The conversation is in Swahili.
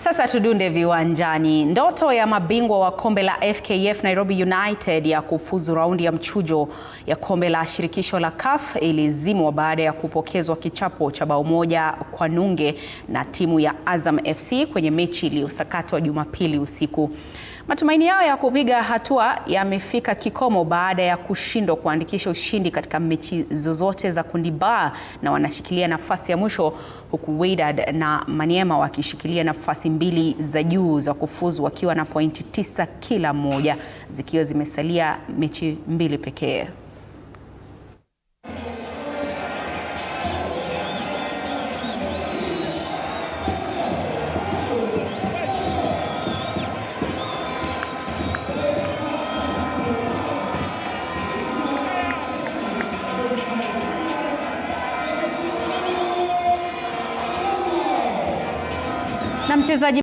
Sasa tudunde viwanjani. Ndoto ya mabingwa wa kombe la FKF Nairobi United ya kufuzu raundi ya mchujo ya kombe la shirikisho la CAF ilizimwa baada ya kupokezwa kichapo cha bao moja kwa nunge na timu ya Azam FC kwenye mechi iliyosakatwa Jumapili usiku. Matumaini yao ya kupiga hatua yamefika kikomo baada ya kushindwa kuandikisha ushindi katika mechi zozote za kundi B, na wanashikilia nafasi ya mwisho, huku Wydad na Maniema wakishikilia nafasi mbili za juu za kufuzu wakiwa na pointi 9 kila moja, zikiwa zimesalia mechi mbili pekee. Na mchezaji